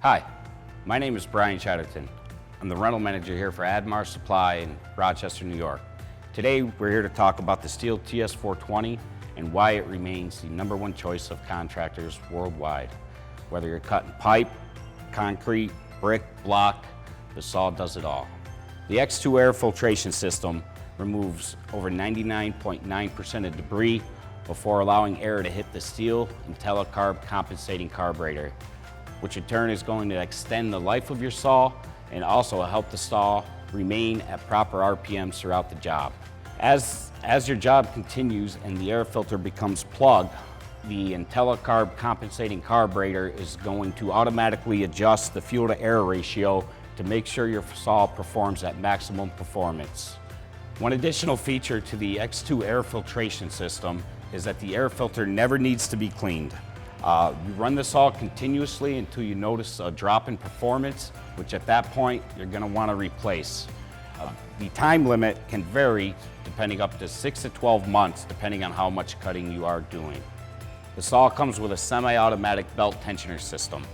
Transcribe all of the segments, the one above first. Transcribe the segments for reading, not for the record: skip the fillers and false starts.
Hi, my name is Brian Chatterton. I'm the rental manager here for Admar Supply in Rochester, New York. Today we're here to talk about the STIHL TS420 and why it remains the #1 choice of contractors worldwide. Whether you're cutting pipe, concrete, brick, block, the saw does it all. The X2 air filtration system removes over 99.9% of debris before allowing air to hit the steel and telecarb compensating carburetor, which in turn is going to extend the life of your saw and also help the saw remain at proper RPMs throughout the job. As your job continues and the air filter becomes plugged, the IntelliCarb compensating carburetor is going to automatically adjust the fuel to air ratio to make sure your saw performs at maximum performance. One additional feature to the X2 air filtration system is that the air filter never needs to be cleaned. You run the saw continuously until you notice a drop in performance, which at that point you're going to want to replace. The time limit can vary depending up to 6 to 12 months depending on how much cutting you are doing. The saw comes with a semi-automatic belt tensioner system,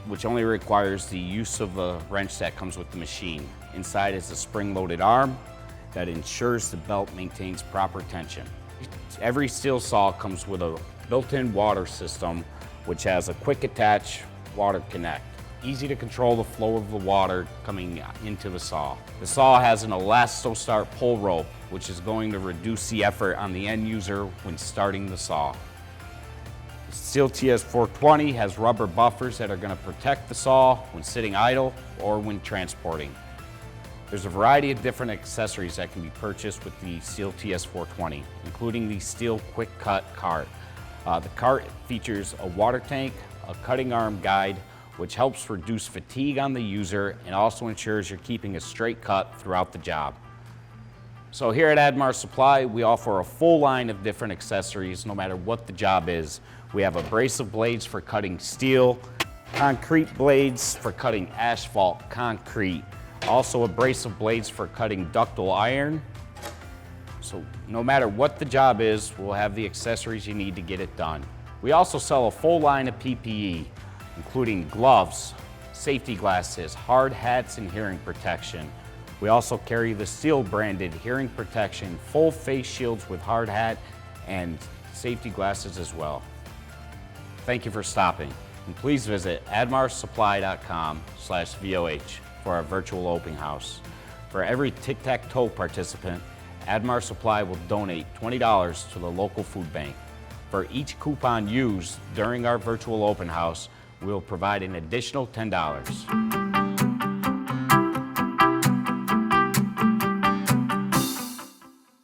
which only requires the use of a wrench that comes with the machine. Inside is a spring-loaded arm that ensures the belt maintains proper tension. Every steel saw comes with a built-in water system, which has a quick attach water connect. Easy to control the flow of the water coming into the saw. The saw has an Elastostart pull rope, which is going to reduce the effort on the end user when starting the saw. The STIHL TS420 has rubber buffers that are going to protect the saw when sitting idle or when transporting. There's a variety of different accessories that can be purchased with the STIHL TS420, including the STIHL Cutquik cart. The cart features a water tank, a cutting arm guide, which helps reduce fatigue on the user and also ensures you're keeping a straight cut throughout the job. So here at Admar Supply, we offer a full line of different accessories no matter what the job is. We have abrasive blades for cutting steel, concrete blades for cutting asphalt, concrete, also abrasive blades for cutting ductile iron. So no matter what the job is, we'll have the accessories you need to get it done. We also sell a full line of PPE, including gloves, safety glasses, hard hats, and hearing protection. We also carry the STIHL branded hearing protection, full face shields with hard hat, and safety glasses as well. Thank you for stopping, and please visit admarsupply.com/VOH for our virtual open house. For every tic-tac-toe participant, Admar Supply will donate $20 to the local food bank. For each coupon used during our virtual open house, we will provide an additional $10.